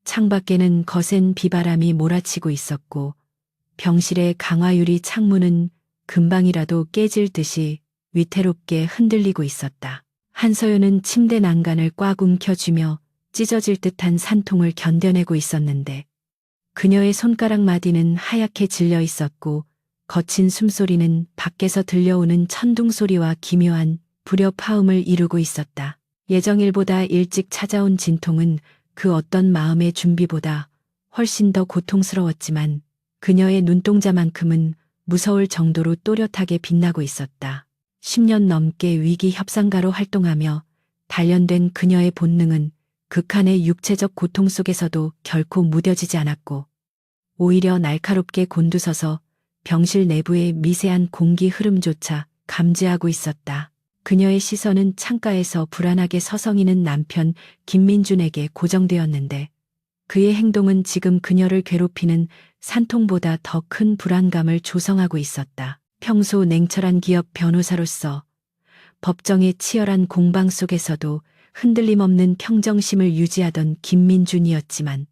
창밖에는 거센 비바람이 몰아치고 있었고 병실의 강화유리 창문은 금방이라도 깨질 듯이 위태롭게 흔들리고 있었다. 한서연은 침대 난간을 꽉 움켜쥐며 찢어질 듯한 산통을 견뎌내고 있었는데 그녀의 손가락 마디는 하얗게 질려 있었고 거친 숨소리는 밖에서 들려오는 천둥 소리와 기묘한 불협화음을 이루고 있었다. 예정일보다 일찍 찾아온 진통은 그 어떤 마음의 준비보다 훨씬 더 고통스러웠지만 그녀의 눈동자만큼은 무서울 정도로 또렷하게 빛나고 있었다. 10년 넘게 위기 협상가로 활동하며 단련된 그녀의 본능은 극한의 육체적 고통 속에서도 결코 무뎌지지 않았고 오히려 날카롭게 곤두서서 병실 내부의 미세한 공기 흐름조차 감지하고 있었다. 그녀의 시선은 창가에서 불안하게 서성이는 남편 김민준에게 고정되었는데 그의 행동은 지금 그녀를 괴롭히는 산통보다 더 큰 불안감을 조성하고 있었다. 평소 냉철한 기업 변호사로서 법정의 치열한 공방 속에서도 흔들림 없는 평정심을 유지하던 김민준이었지만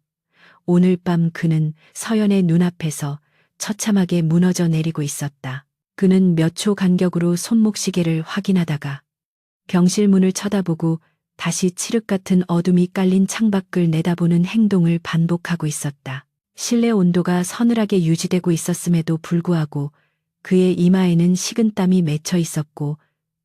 오늘 밤 그는 서연의 눈앞에서 처참하게 무너져 내리고 있었다. 그는 몇 초 간격으로 손목시계를 확인하다가 병실 문을 쳐다보고 다시 칠흑 같은 어둠이 깔린 창밖을 내다보는 행동을 반복하고 있었다. 실내 온도가 서늘하게 유지되고 있었음에도 불구하고 그의 이마에는 식은땀이 맺혀 있었고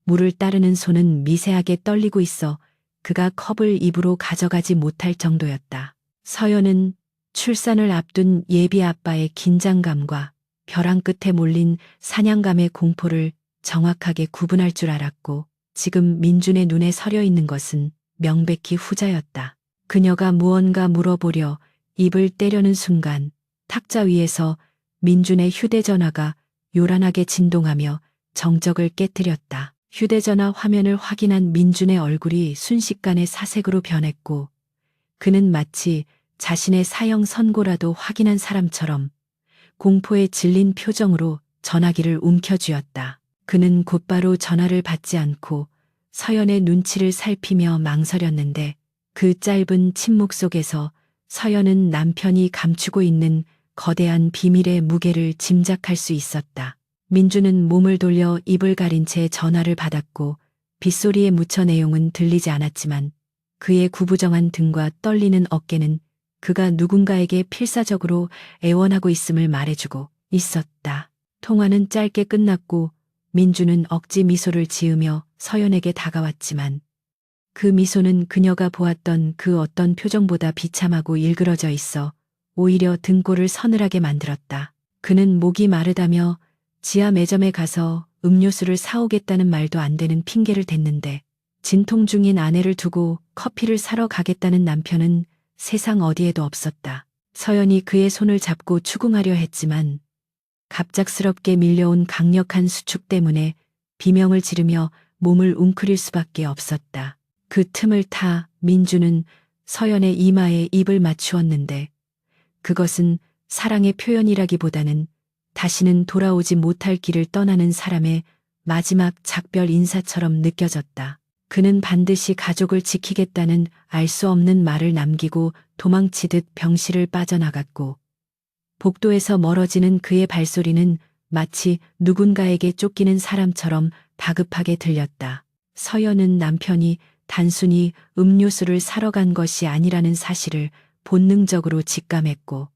물을 따르는 손은 미세하게 떨리고 있어 그가 컵을 입으로 가져가지 못할 정도였다. 서연은 출산을 앞둔 예비 아빠의 긴장감과 벼랑 끝에 몰린 사냥감의 공포를 정확하게 구분할 줄 알았고 지금 민준의 눈에 서려 있는 것은 명백히 후자였다. 그녀가 무언가 물어보려 입을 떼려는 순간 탁자 위에서 민준의 휴대전화가 요란하게 진동하며 정적을 깨뜨렸다. 휴대전화 화면을 확인한 민준의 얼굴이 순식간에 사색으로 변했고 그는 마치 자신의 사형 선고라도 확인한 사람처럼 공포에 질린 표정으로 전화기를 움켜쥐었다. 그는 곧바로 전화를 받지 않고 서연의 눈치를 살피며 망설였는데 그 짧은 침묵 속에서 서연은 남편이 감추고 있는 거대한 비밀의 무게를 짐작할 수 있었다. 민주는 몸을 돌려 입을 가린 채 전화를 받았고 빗소리에 묻혀 내용은 들리지 않았지만 그의 구부정한 등과 떨리는 어깨는 그가 누군가에게 필사적으로 애원하고 있음을 말해주고 있었다. 통화는 짧게 끝났고 민주는 억지 미소를 지으며 서연에게 다가왔지만 그 미소는 그녀가 보았던 그 어떤 표정보다 비참하고 일그러져 있어 오히려 등골을 서늘하게 만들었다. 그는 목이 마르다며 지하 매점에 가서 음료수를 사오겠다는 말도 안 되는 핑계를 댔는데 진통 중인 아내를 두고 커피를 사러 가겠다는 남편은 세상 어디에도 없었다. 서연이 그의 손을 잡고 추궁하려 했지만 갑작스럽게 밀려온 강력한 수축 때문에 비명을 지르며 몸을 웅크릴 수밖에 없었다. 그 틈을 타 민주는 서연의 이마에 입을 맞추었는데 그것은 사랑의 표현이라기보다는 다시는 돌아오지 못할 길을 떠나는 사람의 마지막 작별 인사처럼 느껴졌다. 그는 반드시 가족을 지키겠다는 알 수 없는 말을 남기고 도망치듯 병실을 빠져나갔고 복도에서 멀어지는 그의 발소리는 마치 누군가에게 쫓기는 사람처럼 다급하게 들렸다. 서연은 남편이 단순히 음료수를 사러 간 것이 아니라는 사실을 본능적으로 직감했고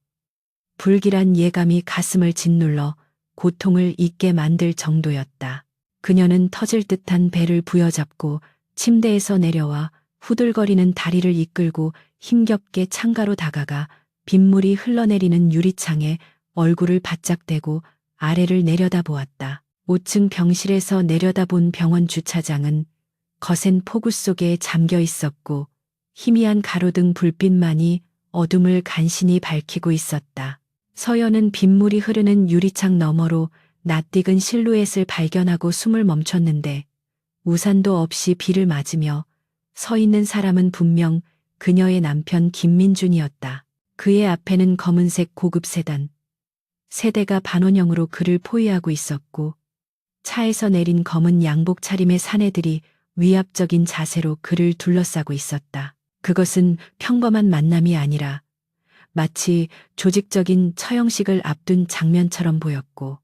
불길한 예감이 가슴을 짓눌러 고통을 잊게 만들 정도였다. 그녀는 터질 듯한 배를 부여잡고 침대에서 내려와 후들거리는 다리를 이끌고 힘겹게 창가로 다가가 빗물이 흘러내리는 유리창에 얼굴을 바짝 대고 아래를 내려다보았다. 5층 병실에서 내려다본 병원 주차장은 거센 폭우 속에 잠겨 있었고 희미한 가로등 불빛만이 어둠을 간신히 밝히고 있었다. 서연은 빗물이 흐르는 유리창 너머로 낯익은 실루엣을 발견하고 숨을 멈췄는데 우산도 없이 비를 맞으며 서 있는 사람은 분명 그녀의 남편 김민준이었다. 그의 앞에는 검은색 고급 세단, 세대가 반원형으로 그를 포위하고 있었고 차에서 내린 검은 양복 차림의 사내들이 위압적인 자세로 그를 둘러싸고 있었다. 그것은 평범한 만남이 아니라 마치 조직적인 처형식을 앞둔 장면처럼 보였고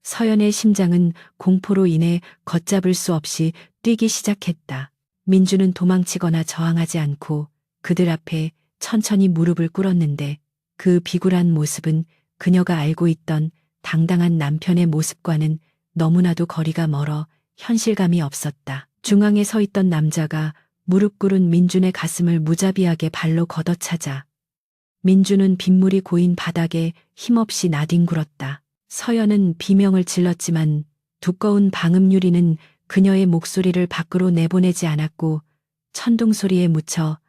서연의 심장은 공포로 인해 걷잡을 수 없이 뛰기 시작했다. 민주는 도망치거나 저항하지 않고 그들 앞에 천천히 무릎을 꿇었는데 그 비굴한 모습은 그녀가 알고 있던 당당한 남편의 모습과는 너무나도 거리가 멀어 현실감이 없었다. 중앙에 서 있던 남자가 무릎 꿇은 민준의 가슴을 무자비하게 발로 걷어차자 민준은 빗물이 고인 바닥에 힘없이 나뒹굴었다. 서연은 비명을 질렀지만 두꺼운 방음 유리는 그녀의 목소리를 밖으로 내보내지 않았고 천둥 소리에 묻혀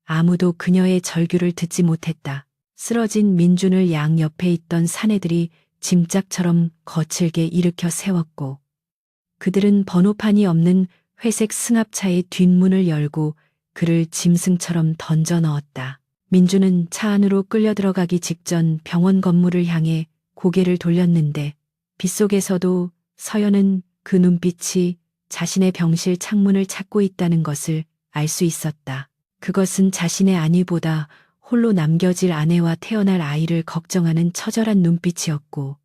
아무도 그녀의 절규를 듣지 못했다. 쓰러진 민준을 양옆에 있던 사내들이 짐짝처럼 거칠게 일으켜 세웠고 그들은 번호판이 없는 회색 승합차의 뒷문을 열고 그를 짐승처럼 던져 넣었다. 민주는 차 안으로 끌려 들어가기 직전 병원 건물을 향해 고개를 돌렸는데 빗속에서도 서연은 그 눈빛이 자신의 병실 창문을 찾고 있다는 것을 알 수 있었다. 그것은 자신의 안위보다 홀로 남겨질 아내와 태어날 아이를 걱정하는 처절한 눈빛이었고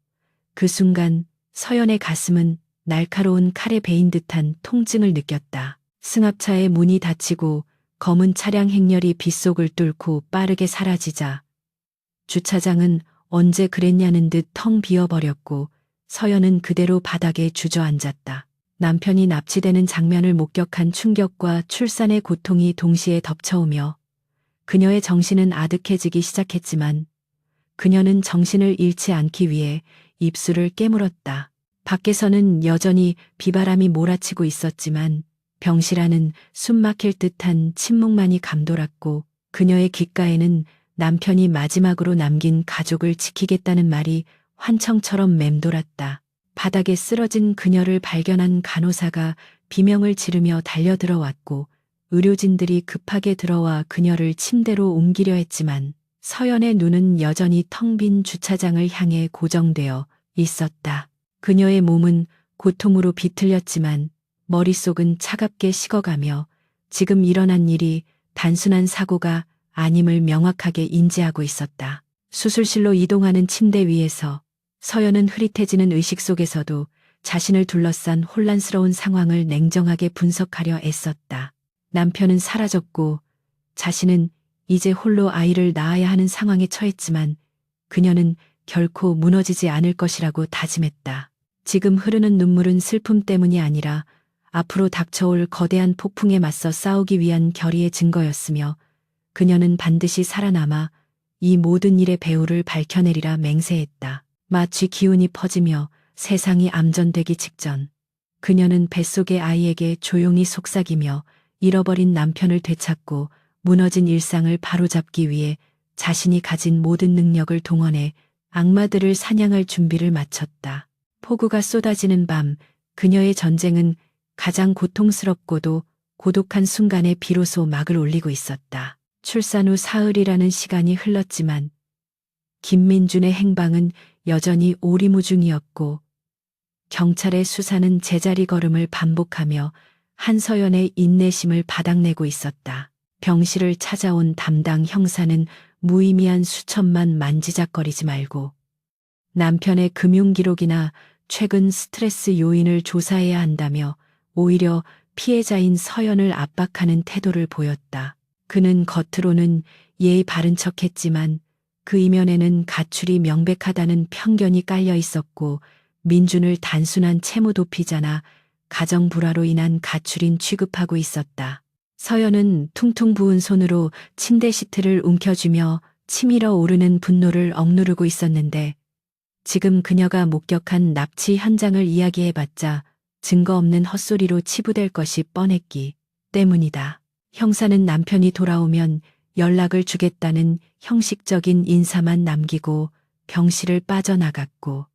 그 순간 서연의 가슴은 날카로운 칼에 베인 듯한 통증을 느꼈다. 승합차의 문이 닫히고 검은 차량 행렬이 빗속을 뚫고 빠르게 사라지자 주차장은 언제 그랬냐는 듯 텅 비어버렸고 서연은 그대로 바닥에 주저앉았다. 남편이 납치되는 장면을 목격한 충격과 출산의 고통이 동시에 덮쳐오며 그녀의 정신은 아득해지기 시작했지만 그녀는 정신을 잃지 않기 위해 입술을 깨물었다. 밖에서는 여전히 비바람이 몰아치고 있었지만 병실 안은 숨막힐 듯한 침묵만이 감돌았고 그녀의 귓가에는 남편이 마지막으로 남긴 가족을 지키겠다는 말이 환청처럼 맴돌았다. 바닥에 쓰러진 그녀를 발견한 간호사가 비명을 지르며 달려들어왔고 의료진들이 급하게 들어와 그녀를 침대로 옮기려 했지만 서연의 눈은 여전히 텅 빈 주차장을 향해 고정되어 있었다. 그녀의 몸은 고통으로 비틀렸지만 머릿속은 차갑게 식어가며 지금 일어난 일이 단순한 사고가 아님을 명확하게 인지하고 있었다. 수술실로 이동하는 침대 위에서 서연은 흐릿해지는 의식 속에서도 자신을 둘러싼 혼란스러운 상황을 냉정하게 분석하려 애썼다. 남편은 사라졌고 자신은 이제 홀로 아이를 낳아야 하는 상황에 처했지만 그녀는 결코 무너지지 않을 것이라고 다짐했다. 지금 흐르는 눈물은 슬픔 때문이 아니라 앞으로 닥쳐올 거대한 폭풍에 맞서 싸우기 위한 결의의 증거였으며 그녀는 반드시 살아남아 이 모든 일의 배후를 밝혀내리라 맹세했다. 마치 기운이 퍼지며 세상이 암전되기 직전 그녀는 뱃속의 아이에게 조용히 속삭이며 잃어버린 남편을 되찾고 무너진 일상을 바로잡기 위해 자신이 가진 모든 능력을 동원해 악마들을 사냥할 준비를 마쳤다. 폭우가 쏟아지는 밤 그녀의 전쟁은 가장 고통스럽고도 고독한 순간에 비로소 막을 올리고 있었다. 출산 후 사흘이라는 시간이 흘렀지만 김민준의 행방은 여전히 오리무중이었고 경찰의 수사는 제자리 걸음을 반복하며 한서연의 인내심을 바닥내고 있었다. 병실을 찾아온 담당 형사는 무의미한 수천만 만지작거리지 말고 남편의 금융기록이나 최근 스트레스 요인을 조사해야 한다며 오히려 피해자인 서연을 압박하는 태도를 보였다. 그는 겉으로는 예의 바른 척했지만 그 이면에는 가출이 명백하다는 편견이 깔려 있었고 민준을 단순한 채무 도피자나 가정 불화로 인한 가출인 취급하고 있었다. 서연은 퉁퉁 부은 손으로 침대 시트를 움켜쥐며 치밀어 오르는 분노를 억누르고 있었는데 지금 그녀가 목격한 납치 현장을 이야기해봤자 증거 없는 헛소리로 치부될 것이 뻔했기 때문이다. 형사는 남편이 돌아오면 연락을 주겠다는 형식적인 인사만 남기고 병실을 빠져나갔고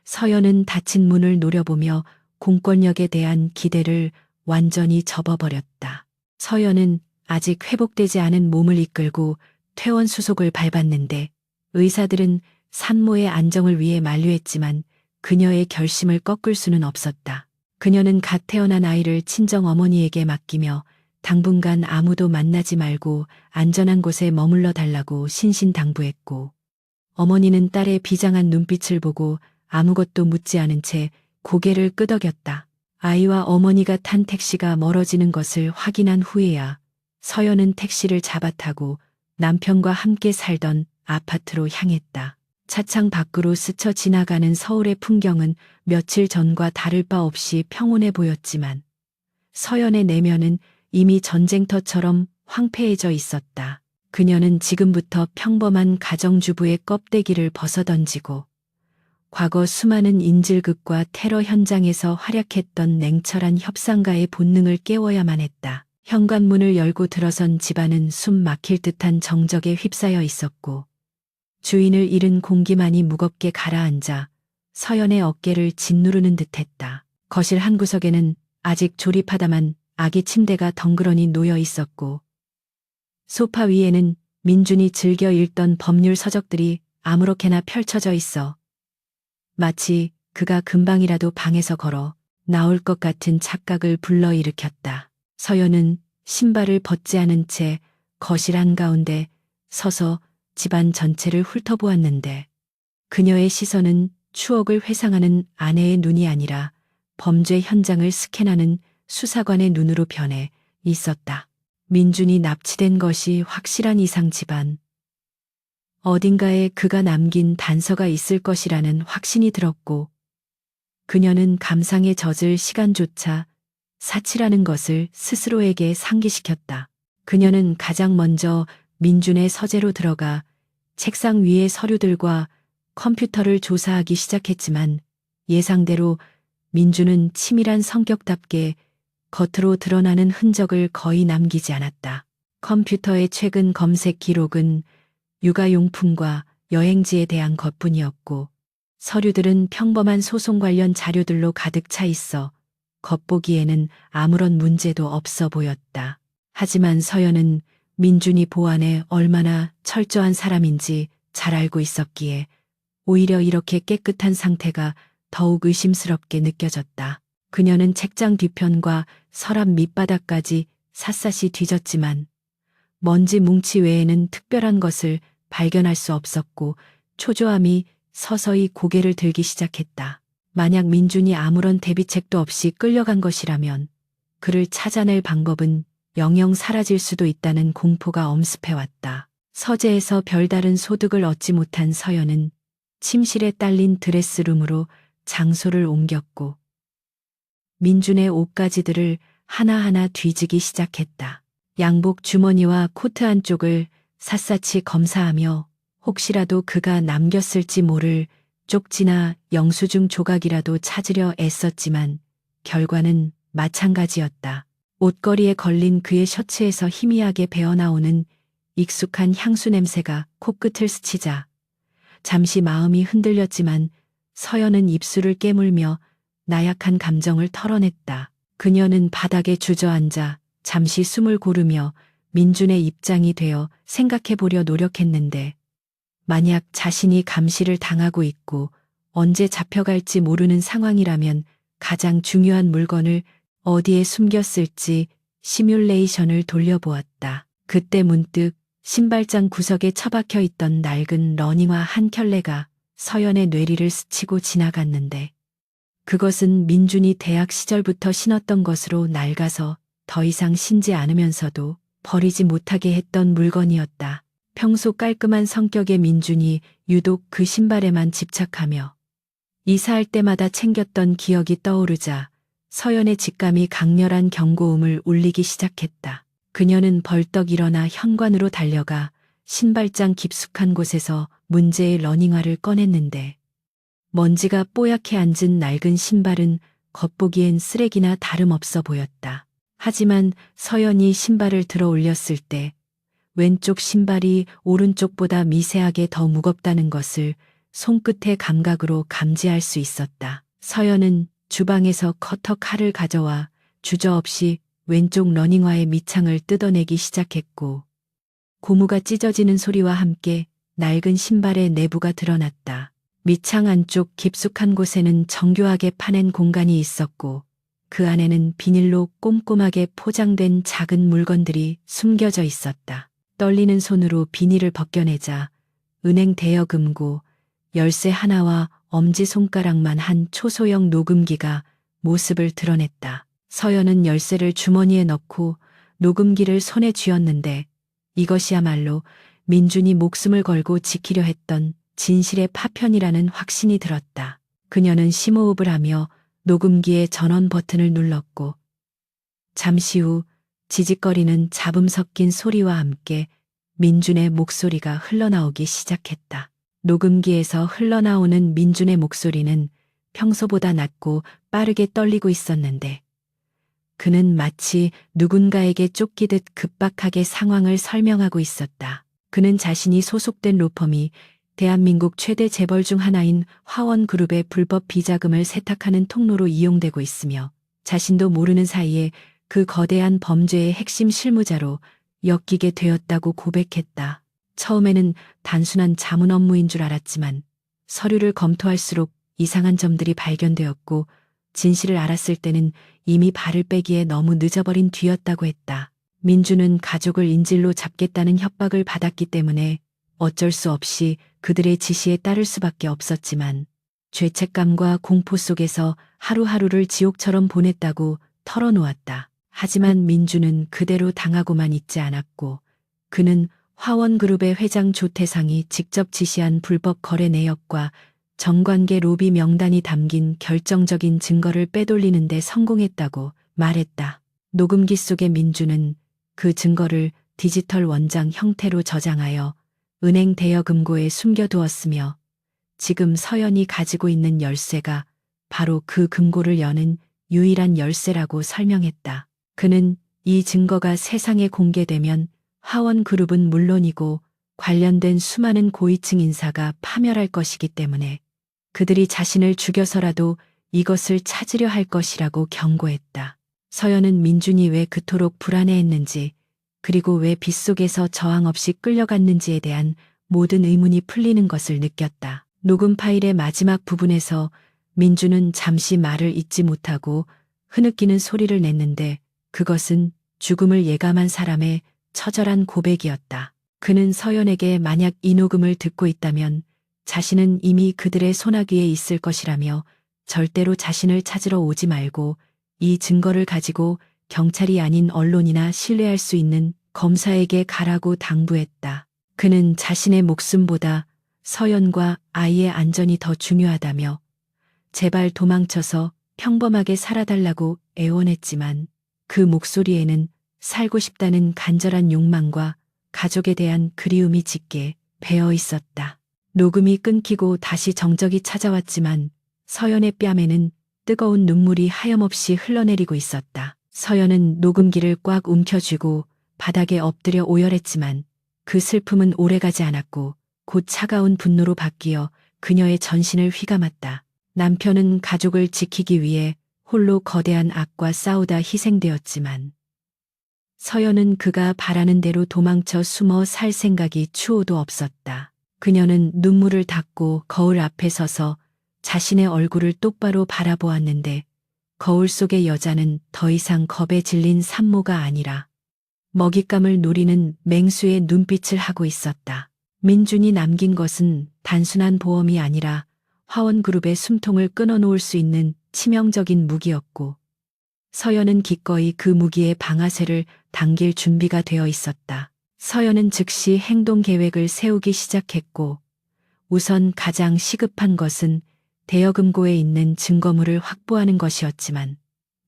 서연은 닫힌 문을 노려보며 공권력에 대한 기대를 완전히 접어버렸다. 서연은 아직 회복되지 않은 몸을 이끌고 퇴원 수속을 밟았는데 의사들은 산모의 안정을 위해 만류했지만 그녀의 결심을 꺾을 수는 없었다. 그녀는 갓 태어난 아이를 친정 어머니에게 맡기며 당분간 아무도 만나지 말고 안전한 곳에 머물러 달라고 신신당부했고, 어머니는 딸의 비장한 눈빛을 보고 아무것도 묻지 않은 채 고개를 끄덕였다. 아이와 어머니가 탄 택시가 멀어지는 것을 확인한 후에야 서연은 택시를 잡아타고 남편과 함께 살던 아파트로 향했다. 차창 밖으로 스쳐 지나가는 서울의 풍경은 며칠 전과 다를 바 없이 평온해 보였지만 서연의 내면은 이미 전쟁터처럼 황폐해져 있었다. 그녀는 지금부터 평범한 가정주부의 껍데기를 벗어던지고 과거 수많은 인질극과 테러 현장에서 활약했던 냉철한 협상가의 본능을 깨워야만 했다. 현관문을 열고 들어선 집안은 숨 막힐 듯한 정적에 휩싸여 있었고 주인을 잃은 공기만이 무겁게 가라앉아 서연의 어깨를 짓누르는 듯했다. 거실 한 구석에는 아직 조립하다만 아기 침대가 덩그러니 놓여 있었고 소파 위에는 민준이 즐겨 읽던 법률 서적들이 아무렇게나 펼쳐져 있어 마치 그가 금방이라도 방에서 걸어 나올 것 같은 착각을 불러일으켰다. 서연은 신발을 벗지 않은 채 거실 한가운데 서서 집안 전체를 훑어보았는데 그녀의 시선은 추억을 회상하는 아내의 눈이 아니라 범죄 현장을 스캔하는 수사관의 눈으로 변해 있었다. 민준이 납치된 것이 확실한 이상 집안. 어딘가에 그가 남긴 단서가 있을 것이라는 확신이 들었고 그녀는 감상에 젖을 시간조차 사치라는 것을 스스로에게 상기시켰다. 그녀는 가장 먼저 민준의 서재로 들어가 책상 위의 서류들과 컴퓨터를 조사하기 시작했지만 예상대로 민준은 치밀한 성격답게 겉으로 드러나는 흔적을 거의 남기지 않았다. 컴퓨터의 최근 검색 기록은 육아용품과 여행지에 대한 것뿐이었고 서류들은 평범한 소송 관련 자료들로 가득 차 있어 겉보기에는 아무런 문제도 없어 보였다. 하지만 서연은 민준이 보안에 얼마나 철저한 사람인지 잘 알고 있었기에 오히려 이렇게 깨끗한 상태가 더욱 의심스럽게 느껴졌다. 그녀는 책장 뒤편과 서랍 밑바닥까지 샅샅이 뒤졌지만 먼지 뭉치 외에는 특별한 것을 발견할 수 없었고 초조함이 서서히 고개를 들기 시작했다. 만약 민준이 아무런 대비책도 없이 끌려간 것이라면 그를 찾아낼 방법은 영영 사라질 수도 있다는 공포가 엄습해왔다. 서재에서 별다른 소득을 얻지 못한 서연은 침실에 딸린 드레스룸으로 장소를 옮겼고 민준의 옷가지들을 하나하나 뒤지기 시작했다. 양복 주머니와 코트 안쪽을 샅샅이 검사하며 혹시라도 그가 남겼을지 모를 쪽지나 영수증 조각이라도 찾으려 애썼지만 결과는 마찬가지였다. 옷걸이에 걸린 그의 셔츠에서 희미하게 배어나오는 익숙한 향수 냄새가 코끝을 스치자 잠시 마음이 흔들렸지만 서연은 입술을 깨물며 나약한 감정을 털어냈다. 그녀는 바닥에 주저앉아 잠시 숨을 고르며 민준의 입장이 되어 생각해보려 노력했는데 만약 자신이 감시를 당하고 있고 언제 잡혀갈지 모르는 상황이라면 가장 중요한 물건을 어디에 숨겼을지 시뮬레이션을 돌려보았다. 그때 문득 신발장 구석에 처박혀 있던 낡은 러닝화 한 켤레가 서연의 뇌리를 스치고 지나갔는데 그것은 민준이 대학 시절부터 신었던 것으로 낡아서 더 이상 신지 않으면서도 버리지 못하게 했던 물건이었다. 평소 깔끔한 성격의 민준이 유독 그 신발에만 집착하며 이사할 때마다 챙겼던 기억이 떠오르자 서연의 직감이 강렬한 경고음을 울리기 시작했다. 그녀는 벌떡 일어나 현관으로 달려가 신발장 깊숙한 곳에서 문제의 러닝화를 꺼냈는데 먼지가 뽀얗게 앉은 낡은 신발은 겉보기엔 쓰레기나 다름없어 보였다. 하지만 서연이 신발을 들어 올렸을 때 왼쪽 신발이 오른쪽보다 미세하게 더 무겁다는 것을 손끝의 감각으로 감지할 수 있었다. 서연은 주방에서 커터 칼을 가져와 주저없이 왼쪽 러닝화의 밑창을 뜯어내기 시작했고 고무가 찢어지는 소리와 함께 낡은 신발의 내부가 드러났다. 밑창 안쪽 깊숙한 곳에는 정교하게 파낸 공간이 있었고 그 안에는 비닐로 꼼꼼하게 포장된 작은 물건들이 숨겨져 있었다. 떨리는 손으로 비닐을 벗겨내자 은행 대여금고, 열쇠 하나와 엄지손가락만 한 초소형 녹음기가 모습을 드러냈다. 서연은 열쇠를 주머니에 넣고 녹음기를 손에 쥐었는데 이것이야말로 민준이 목숨을 걸고 지키려 했던 진실의 파편이라는 확신이 들었다. 그녀는 심호흡을 하며 녹음기의 전원 버튼을 눌렀고 잠시 후 지직거리는 잡음 섞인 소리와 함께 민준의 목소리가 흘러나오기 시작했다. 녹음기에서 흘러나오는 민준의 목소리는 평소보다 낮고 빠르게 떨리고 있었는데 그는 마치 누군가에게 쫓기듯 급박하게 상황을 설명하고 있었다. 그는 자신이 소속된 로펌이 대한민국 최대 재벌 중 하나인 화원그룹의 불법 비자금을 세탁하는 통로로 이용되고 있으며 자신도 모르는 사이에 그 거대한 범죄의 핵심 실무자로 엮이게 되었다고 고백했다. 처음에는 단순한 자문 업무인 줄 알았지만 서류를 검토할수록 이상한 점들이 발견되었고 진실을 알았을 때는 이미 발을 빼기에 너무 늦어버린 뒤였다고 했다. 민주는 가족을 인질로 잡겠다는 협박을 받았기 때문에 어쩔 수 없이 그들의 지시에 따를 수밖에 없었지만 죄책감과 공포 속에서 하루하루를 지옥처럼 보냈다고 털어놓았다. 하지만 민주는 그대로 당하고만 있지 않았고 그는 화원그룹의 회장 조태상이 직접 지시한 불법 거래 내역과 정관계 로비 명단이 담긴 결정적인 증거를 빼돌리는 데 성공했다고 말했다. 녹음기 속의 민주는 그 증거를 디지털 원장 형태로 저장하여 은행 대여금고에 숨겨두었으며 지금 서연이 가지고 있는 열쇠가 바로 그 금고를 여는 유일한 열쇠라고 설명했다. 그는 이 증거가 세상에 공개되면 화원그룹은 물론이고 관련된 수많은 고위층 인사가 파멸할 것이기 때문에 그들이 자신을 죽여서라도 이것을 찾으려 할 것이라고 경고했다. 서연은 민준이 왜 그토록 불안해했는지 그리고 왜 빗속에서 저항 없이 끌려갔는지에 대한 모든 의문이 풀리는 것을 느꼈다. 녹음 파일의 마지막 부분에서 민준은 잠시 말을 잇지 못하고 흐느끼는 소리를 냈는데 그것은 죽음을 예감한 사람의 처절한 고백이었다. 그는 서연에게 만약 이 녹음을 듣고 있다면 자신은 이미 그들의 소나기에 있을 것이라며 절대로 자신을 찾으러 오지 말고 이 증거를 가지고 경찰이 아닌 언론이나 신뢰할 수 있는 검사에게 가라고 당부했다. 그는 자신의 목숨보다 서연과 아이의 안전이 더 중요하다며 제발 도망쳐서 평범하게 살아달라고 애원했지만 그 목소리에는 살고 싶다는 간절한 욕망과 가족에 대한 그리움이 짙게 배어 있었다. 녹음이 끊기고 다시 정적이 찾아왔지만 서연의 뺨에는 뜨거운 눈물이 하염없이 흘러내리고 있었다. 서연은 녹음기를 꽉 움켜쥐고 바닥에 엎드려 오열했지만 그 슬픔은 오래가지 않았고 곧 차가운 분노로 바뀌어 그녀의 전신을 휘감았다. 남편은 가족을 지키기 위해 홀로 거대한 악과 싸우다 희생되었지만 서연은 그가 바라는 대로 도망쳐 숨어 살 생각이 추호도 없었다. 그녀는 눈물을 닦고 거울 앞에 서서 자신의 얼굴을 똑바로 바라보았는데 거울 속의 여자는 더 이상 겁에 질린 산모가 아니라 먹잇감을 노리는 맹수의 눈빛을 하고 있었다. 민준이 남긴 것은 단순한 보험이 아니라 화원그룹의 숨통을 끊어놓을 수 있는 치명적인 무기였고 서연은 기꺼이 그 무기의 방아쇠를 당길 준비가 되어 있었다. 서연은 즉시 행동 계획을 세우기 시작했고 우선 가장 시급한 것은 대여금고에 있는 증거물을 확보하는 것이었지만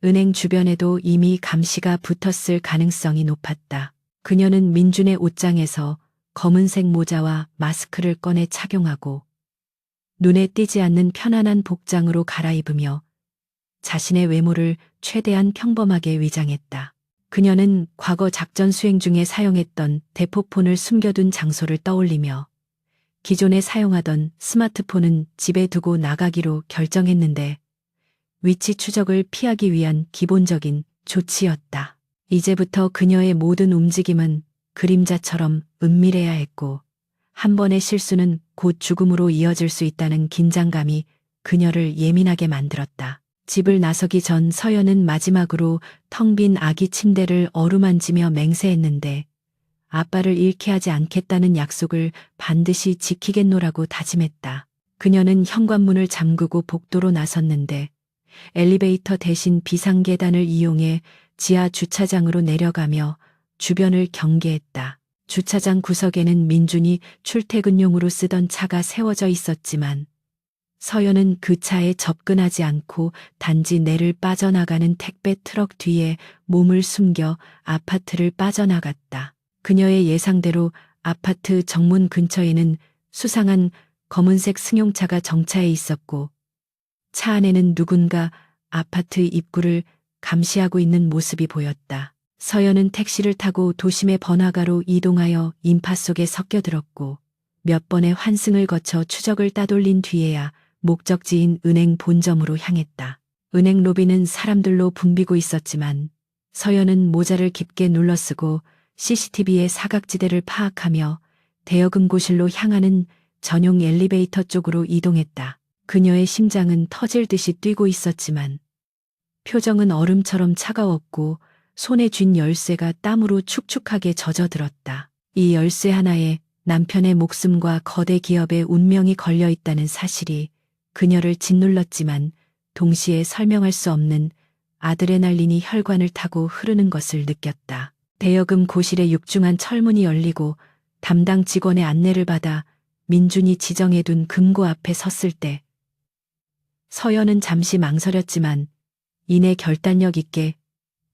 은행 주변에도 이미 감시가 붙었을 가능성이 높았다. 그녀는 민준의 옷장에서 검은색 모자와 마스크를 꺼내 착용하고 눈에 띄지 않는 편안한 복장으로 갈아입으며 자신의 외모를 최대한 평범하게 위장했다. 그녀는 과거 작전 수행 중에 사용했던 대포폰을 숨겨둔 장소를 떠올리며 기존에 사용하던 스마트폰은 집에 두고 나가기로 결정했는데 위치 추적을 피하기 위한 기본적인 조치였다. 이제부터 그녀의 모든 움직임은 그림자처럼 은밀해야 했고 한 번의 실수는 곧 죽음으로 이어질 수 있다는 긴장감이 그녀를 예민하게 만들었다. 집을 나서기 전 서연은 마지막으로 텅 빈 아기 침대를 어루만지며 맹세했는데 아빠를 잃게 하지 않겠다는 약속을 반드시 지키겠노라고 다짐했다. 그녀는 현관문을 잠그고 복도로 나섰는데 엘리베이터 대신 비상계단을 이용해 지하 주차장으로 내려가며 주변을 경계했다. 주차장 구석에는 민준이 출퇴근용으로 쓰던 차가 세워져 있었지만 서연은 그 차에 접근하지 않고 단지 내를 빠져나가는 택배 트럭 뒤에 몸을 숨겨 아파트를 빠져나갔다. 그녀의 예상대로 아파트 정문 근처에는 수상한 검은색 승용차가 정차해 있었고 차 안에는 누군가 아파트 입구를 감시하고 있는 모습이 보였다. 서연은 택시를 타고 도심의 번화가로 이동하여 인파 속에 섞여들었고 몇 번의 환승을 거쳐 추적을 따돌린 뒤에야 목적지인 은행 본점으로 향했다. 은행 로비는 사람들로 붐비고 있었지만 서연은 모자를 깊게 눌러쓰고 CCTV의 사각지대를 파악하며 대여금고실로 향하는 전용 엘리베이터 쪽으로 이동했다. 그녀의 심장은 터질 듯이 뛰고 있었지만 표정은 얼음처럼 차가웠고 손에 쥔 열쇠가 땀으로 축축하게 젖어들었다. 이 열쇠 하나에 남편의 목숨과 거대 기업의 운명이 걸려 있다는 사실이 그녀를 짓눌렀지만 동시에 설명할 수 없는 아드레날린이 혈관을 타고 흐르는 것을 느꼈다. 대여금 고실의 육중한 철문이 열리고 담당 직원의 안내를 받아 민준이 지정해둔 금고 앞에 섰을 때 서연은 잠시 망설였지만 이내 결단력 있게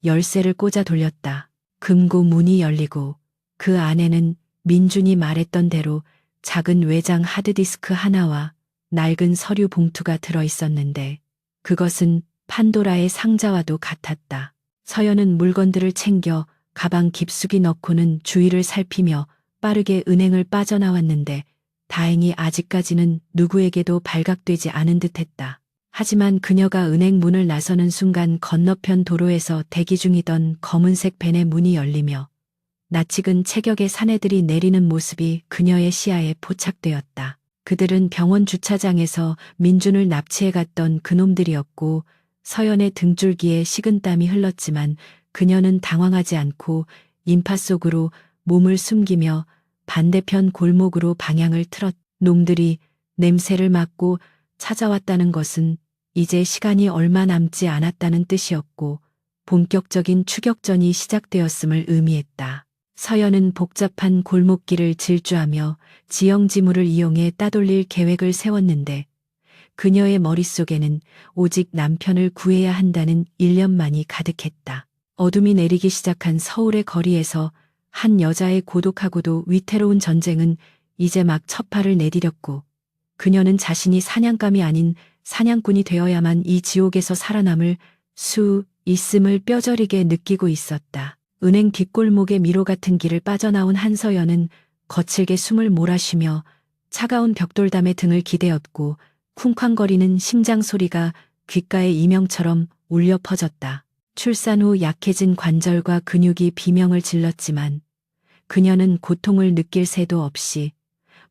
열쇠를 꽂아 돌렸다. 금고 문이 열리고 그 안에는 민준이 말했던 대로 작은 외장 하드디스크 하나와 낡은 서류 봉투가 들어 있었는데 그것은 판도라의 상자와도 같았다. 서연은 물건들을 챙겨 가방 깊숙이 넣고는 주위를 살피며 빠르게 은행을 빠져나왔는데 다행히 아직까지는 누구에게도 발각되지 않은 듯했다. 하지만 그녀가 은행 문을 나서는 순간 건너편 도로에서 대기 중이던 검은색 밴의 문이 열리며 낯익은 체격의 사내들이 내리는 모습이 그녀의 시야에 포착되었다. 그들은 병원 주차장에서 민준을 납치해 갔던 그놈들이었고 서연의 등줄기에 식은땀이 흘렀지만 그녀는 당황하지 않고 인파 속으로 몸을 숨기며 반대편 골목으로 방향을 틀었. 놈들이 냄새를 맡고 찾아왔다는 것은 이제 시간이 얼마 남지 않았다는 뜻이었고 본격적인 추격전이 시작되었음을 의미했다. 서연은 복잡한 골목길을 질주하며 지형지물을 이용해 따돌릴 계획을 세웠는데 그녀의 머릿속에는 오직 남편을 구해야 한다는 일념만이 가득했다. 어둠이 내리기 시작한 서울의 거리에서 한 여자의 고독하고도 위태로운 전쟁은 이제 막 첫발을 내디뎠고 그녀는 자신이 사냥감이 아닌 사냥꾼이 되어야만 이 지옥에서 살아남을 수 있음을 뼈저리게 느끼고 있었다. 은행 뒷골목의 미로 같은 길을 빠져나온 한서연은 거칠게 숨을 몰아쉬며 차가운 벽돌담에 등을 기대었고 쿵쾅거리는 심장 소리가 귓가에 이명처럼 울려 퍼졌다. 출산 후 약해진 관절과 근육이 비명을 질렀지만 그녀는 고통을 느낄 새도 없이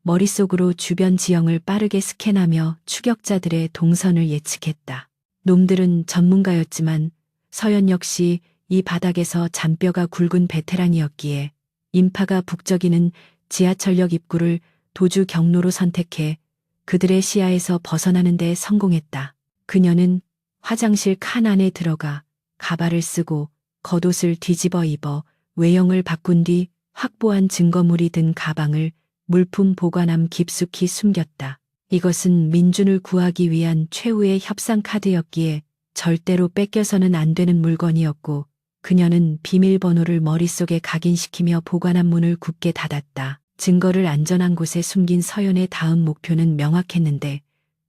머릿속으로 주변 지형을 빠르게 스캔하며 추격자들의 동선을 예측했다. 놈들은 전문가였지만 서연 역시 이 바닥에서 잔뼈가 굵은 베테랑이었기에 인파가 북적이는 지하철역 입구를 도주 경로로 선택해 그들의 시야에서 벗어나는 데 성공했다. 그녀는 화장실 칸 안에 들어가 가발을 쓰고 겉옷을 뒤집어 입어 외형을 바꾼 뒤 확보한 증거물이 든 가방을 물품 보관함 깊숙이 숨겼다. 이것은 민준을 구하기 위한 최후의 협상 카드였기에 절대로 뺏겨서는 안 되는 물건이었고 그녀는 비밀번호를 머릿속에 각인시키며 보관함 문을 굳게 닫았다. 증거를 안전한 곳에 숨긴 서연의 다음 목표는 명확했는데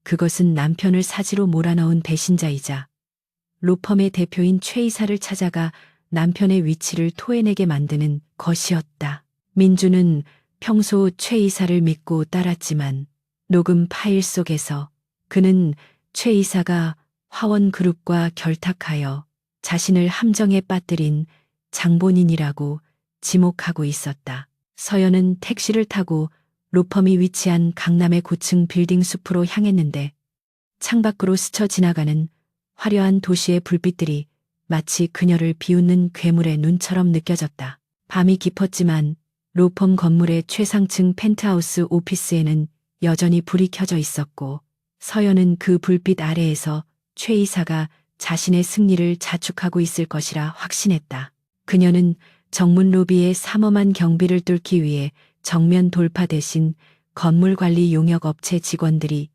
그것은 남편을 사지로 몰아넣은 배신자이자 로펌의 대표인 최 이사를 찾아가 남편의 위치를 토해내게 만드는 것이었다. 민주는 평소 최 이사를 믿고 따랐지만 녹음 파일 속에서 그는 최 이사가 화원그룹과 결탁하여 자신을 함정에 빠뜨린 장본인이라고 지목하고 있었다. 서연은 택시를 타고 로펌이 위치한 강남의 고층 빌딩 숲으로 향했는데 창밖으로 스쳐 지나가는 화려한 도시의 불빛들이 마치 그녀를 비웃는 괴물의 눈처럼 느껴졌다. 밤이 깊었지만 로펌 건물의 최상층 펜트하우스 오피스에는 여전히 불이 켜져 있었고 서연은 그 불빛 아래에서 최 이사가 자신의 승리를 자축하고 있을 것이라 확신했다. 그녀는 정문 로비의 삼엄한 경비를 뚫기 위해 정면 돌파 대신 건물 관리 용역 업체 직원들이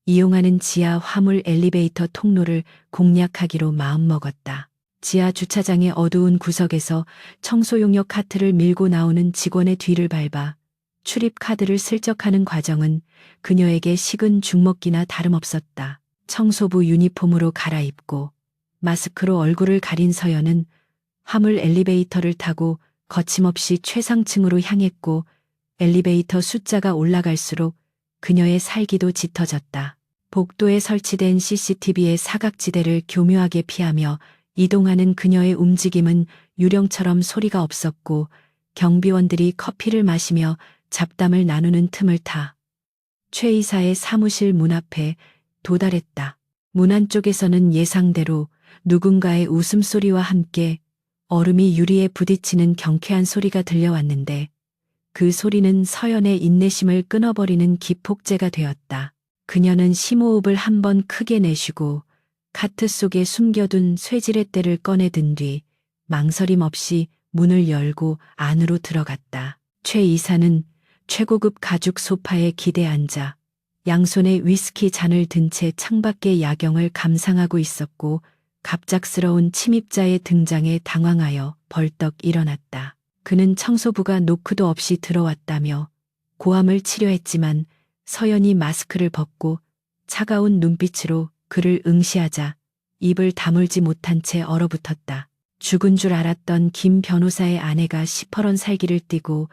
이용하는 지하 화물 엘리베이터 통로를 공략하기로 마음먹었다. 지하 주차장의 어두운 구석에서 청소 용역 카트를 밀고 나오는 직원의 뒤를 밟아 출입 카드를 슬쩍하는 과정은 그녀에게 식은 죽먹기나 다름없었다. 청소부 유니폼으로 갈아입고 마스크로 얼굴을 가린 서연은 화물 엘리베이터를 타고 거침없이 최상층으로 향했고 엘리베이터 숫자가 올라갈수록 그녀의 살기도 짙어졌다. 복도에 설치된 CCTV의 사각지대를 교묘하게 피하며 이동하는 그녀의 움직임은 유령처럼 소리가 없었고 경비원들이 커피를 마시며 잡담을 나누는 틈을 타 최 이사의 사무실 문 앞에 도달했다. 문 안쪽에서는 예상대로 누군가의 웃음소리와 함께 얼음이 유리에 부딪히는 경쾌한 소리가 들려왔는데 그 소리는 서연의 인내심을 끊어버리는 기폭제가 되었다. 그녀는 심호흡을 한 번 크게 내쉬고 카트 속에 숨겨둔 쇠지렛대를 꺼내든 뒤 망설임 없이 문을 열고 안으로 들어갔다. 최 이사는 최고급 가죽 소파에 기대 앉아 양손에 위스키 잔을 든 채 창밖의 야경을 감상하고 있었고 갑작스러운 침입자의 등장에 당황하여 벌떡 일어났다. 그는 청소부가 노크도 없이 들어왔다며 고함을 치려했지만 서연이 마스크를 벗고 차가운 눈빛으로 그를 응시하자 입을 다물지 못한 채 얼어붙었다. 죽은 줄 알았던 김 변호사의 아내가 시퍼런 살기를 띠고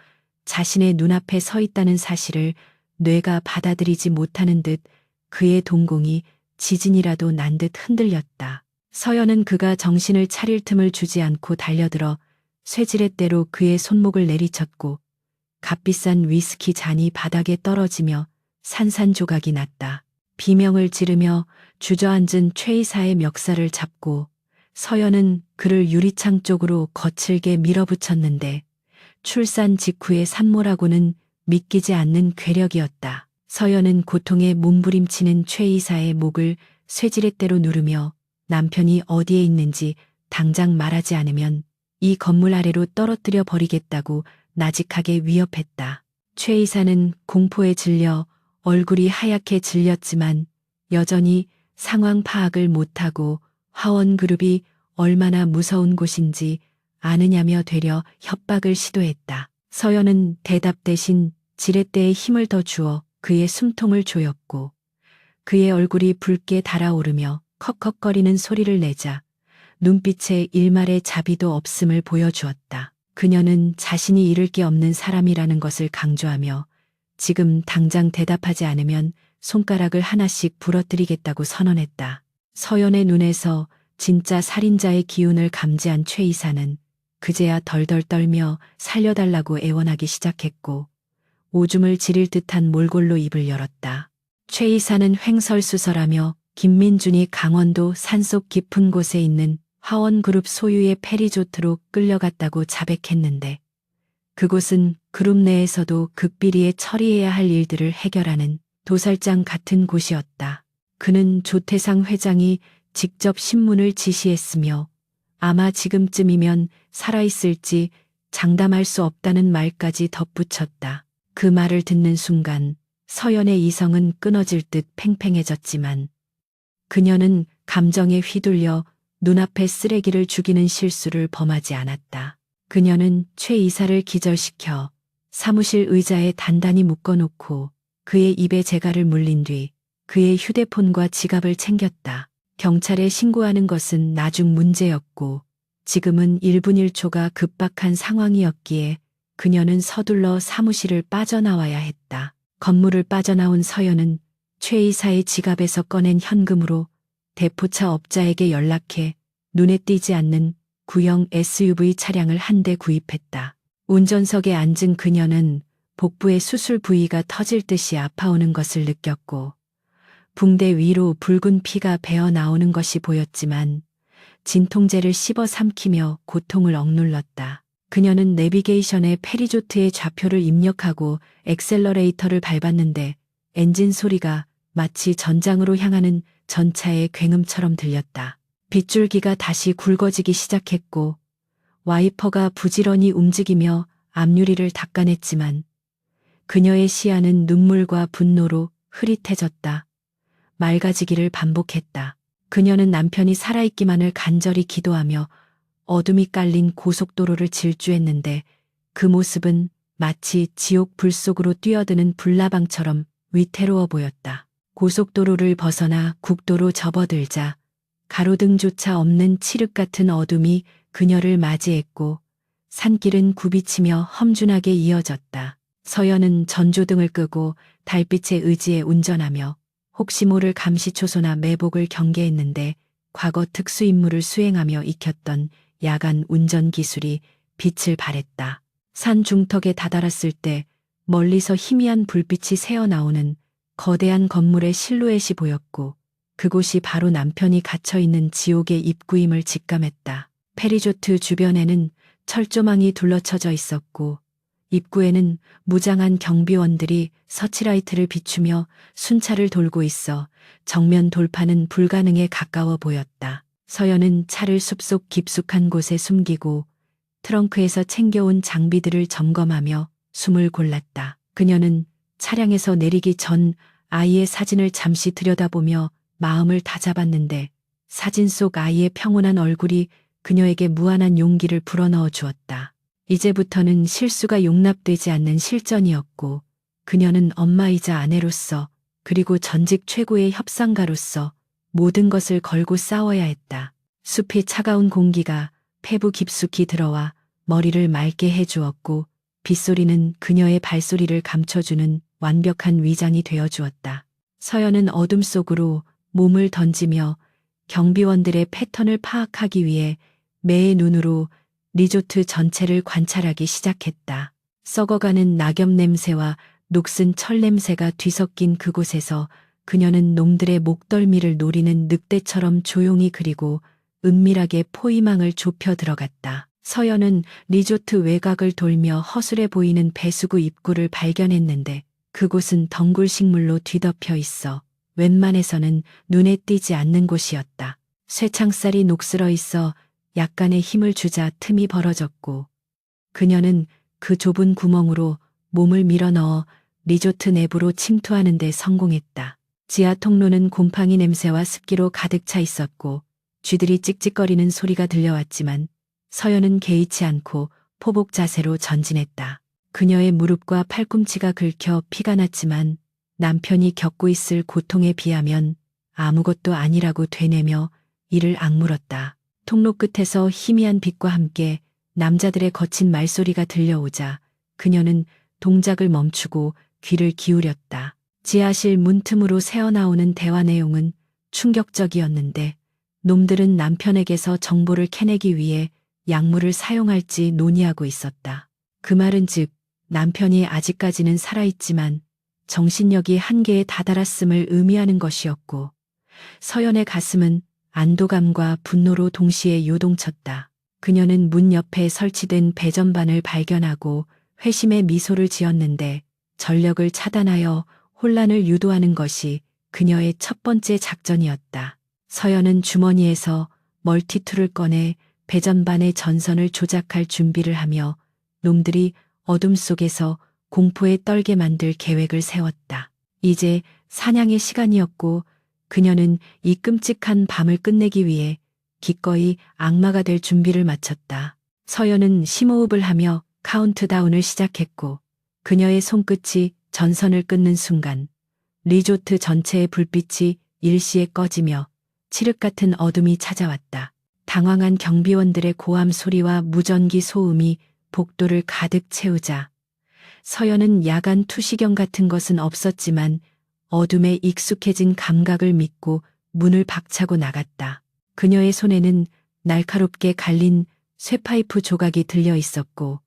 자신의 눈앞에 서 있다는 사실을 뇌가 받아들이지 못하는 듯 그의 동공이 지진이라도 난 듯 흔들렸다. 서연은 그가 정신을 차릴 틈을 주지 않고 달려들어 쇠지렛대로 그의 손목을 내리쳤고 값비싼 위스키 잔이 바닥에 떨어지며 산산조각이 났다. 비명을 지르며 주저앉은 최 이사의 멱살을 잡고 서연은 그를 유리창 쪽으로 거칠게 밀어붙였는데 출산 직후의 산모라고는 믿기지 않는 괴력이었다. 서연은 고통에 몸부림치는 최 이사의 목을 쇠지렛대로 누르며 남편이 어디에 있는지 당장 말하지 않으면 이 건물 아래로 떨어뜨려 버리겠다고 나직하게 위협했다. 최 이사는 공포에 질려 얼굴이 하얗게 질렸지만 여전히 상황 파악을 못하고 화원그룹이 얼마나 무서운 곳인지 아느냐며 되려 협박을 시도했다. 서연은 대답 대신 지렛대에 힘을 더 주어 그의 숨통을 조였고 그의 얼굴이 붉게 달아오르며 컥컥거리는 소리를 내자 눈빛에 일말의 자비도 없음을 보여주었다. 그녀는 자신이 잃을 게 없는 사람이라는 것을 강조하며 지금 당장 대답하지 않으면 손가락을 하나씩 부러뜨리겠다고 선언했다. 서연의 눈에서 진짜 살인자의 기운을 감지한 최 이사는 그제야 덜덜 떨며 살려달라고 애원하기 시작했고 오줌을 지릴 듯한 몰골로 입을 열었다. 최 이사는 횡설수설하며 김민준이 강원도 산속 깊은 곳에 있는 화원그룹 소유의 페리조트로 끌려갔다고 자백했는데 그곳은 그룹 내에서도 극비리에 처리해야 할 일들을 해결하는 도살장 같은 곳이었다. 그는 조태상 회장이 직접 신문을 지시했으며 아마 지금쯤이면 살아있을지 장담할 수 없다는 말까지 덧붙였다. 그 말을 듣는 순간 서연의 이성은 끊어질 듯 팽팽해졌지만 그녀는 감정에 휘둘려 눈앞의 쓰레기를 죽이는 실수를 범하지 않았다. 그녀는 최 이사를 기절시켜 사무실 의자에 단단히 묶어놓고 그의 입에 재갈을 물린 뒤 그의 휴대폰과 지갑을 챙겼다. 경찰에 신고하는 것은 나중 문제였고 지금은 1분 1초가 급박한 상황이었기에 그녀는 서둘러 사무실을 빠져나와야 했다. 건물을 빠져나온 서연은 최 이사의 지갑에서 꺼낸 현금으로 대포차 업자에게 연락해 눈에 띄지 않는 구형 SUV 차량을 한 대 구입했다. 운전석에 앉은 그녀는 복부의 수술 부위가 터질 듯이 아파오는 것을 느꼈고 붕대 위로 붉은 피가 배어 나오는 것이 보였지만 진통제를 씹어 삼키며 고통을 억눌렀다. 그녀는 내비게이션에 페리조트의 좌표를 입력하고 엑셀러레이터를 밟았는데 엔진 소리가 마치 전장으로 향하는 전차의 굉음처럼 들렸다. 빗줄기가 다시 굵어지기 시작했고 와이퍼가 부지런히 움직이며 앞유리를 닦아냈지만 그녀의 시야는 눈물과 분노로 흐릿해졌다. 맑아지기를 반복했다. 그녀는 남편이 살아있기만을 간절히 기도하며 어둠이 깔린 고속도로를 질주했는데 그 모습은 마치 지옥 불 속으로 뛰어드는 불나방처럼 위태로워 보였다. 고속도로를 벗어나 국도로 접어들자 가로등조차 없는 칠흑 같은 어둠이 그녀를 맞이했고 산길은 굽이치며 험준하게 이어졌다. 서연은 전조등을 끄고 달빛에 의지해 운전하며 혹시 모를 감시초소나 매복을 경계했는데 과거 특수임무를 수행하며 익혔던 야간 운전 기술이 빛을 발했다. 산 중턱에 다다랐을 때 멀리서 희미한 불빛이 새어나오는 거대한 건물의 실루엣이 보였고 그곳이 바로 남편이 갇혀있는 지옥의 입구임을 직감했다. 페리조트 주변에는 철조망이 둘러쳐져 있었고 입구에는 무장한 경비원들이 서치라이트를 비추며 순찰을 돌고 있어 정면 돌파는 불가능에 가까워 보였다. 서연은 차를 숲속 깊숙한 곳에 숨기고 트렁크에서 챙겨온 장비들을 점검하며 숨을 골랐다. 그녀는 차량에서 내리기 전 아이의 사진을 잠시 들여다보며 마음을 다잡았는데 사진 속 아이의 평온한 얼굴이 그녀에게 무한한 용기를 불어넣어 주었다. 이제부터는 실수가 용납되지 않는 실전이었고 그녀는 엄마이자 아내로서 그리고 전직 최고의 협상가로서 모든 것을 걸고 싸워야 했다. 숲이 차가운 공기가 폐부 깊숙이 들어와 머리를 맑게 해주었고 빗소리는 그녀의 발소리를 감춰주는 완벽한 위장이 되어주었다. 서연은 어둠 속으로 몸을 던지며 경비원들의 패턴을 파악하기 위해 매의 눈으로 리조트 전체를 관찰하기 시작했다. 썩어가는 낙엽 냄새와 녹슨 철 냄새가 뒤섞인 그곳에서 그녀는 놈들의 목덜미를 노리는 늑대처럼 조용히 그리고 은밀하게 포위망을 좁혀 들어갔다. 서연은 리조트 외곽을 돌며 허술해 보이는 배수구 입구를 발견했는데 그곳은 덩굴 식물로 뒤덮여 있어 웬만해서는 눈에 띄지 않는 곳이었다. 쇠창살이 녹슬어 있어 약간의 힘을 주자 틈이 벌어졌고 그녀는 그 좁은 구멍으로 몸을 밀어넣어 리조트 내부로 침투하는 데 성공했다. 지하 통로는 곰팡이 냄새와 습기로 가득 차 있었고 쥐들이 찍찍거리는 소리가 들려왔지만 서연은 개의치 않고 포복 자세로 전진했다. 그녀의 무릎과 팔꿈치가 긁혀 피가 났지만 남편이 겪고 있을 고통에 비하면 아무것도 아니라고 되뇌며 이를 악물었다. 통로 끝에서 희미한 빛과 함께 남자들의 거친 말소리가 들려오자 그녀는 동작을 멈추고 귀를 기울였다. 지하실 문틈으로 새어나오는 대화 내용은 충격적이었는데 놈들은 남편에게서 정보를 캐내기 위해 약물을 사용할지 논의하고 있었다. 그 말은 즉 남편이 아직까지는 살아있지만 정신력이 한계에 다다랐음을 의미하는 것이었고 서연의 가슴은 안도감과 분노로 동시에 요동쳤다. 그녀는 문 옆에 설치된 배전반을 발견하고 회심의 미소를 지었는데 전력을 차단하여 혼란을 유도하는 것이 그녀의 첫 번째 작전이었다. 서연은 주머니에서 멀티툴을 꺼내 배전반의 전선을 조작할 준비를 하며 놈들이 어둠 속에서 공포에 떨게 만들 계획을 세웠다. 이제 사냥의 시간이었고 그녀는 이 끔찍한 밤을 끝내기 위해 기꺼이 악마가 될 준비를 마쳤다. 서연은 심호흡을 하며 카운트다운을 시작했고 그녀의 손끝이 전선을 끊는 순간 리조트 전체의 불빛이 일시에 꺼지며 칠흑 같은 어둠이 찾아왔다. 당황한 경비원들의 고함 소리와 무전기 소음이 복도를 가득 채우자 서연은 야간 투시경 같은 것은 없었지만 어둠에 익숙해진 감각을 믿고 문을 박차고 나갔다. 그녀의 손에는 날카롭게 갈린 쇠파이프 조각이 들려 있었고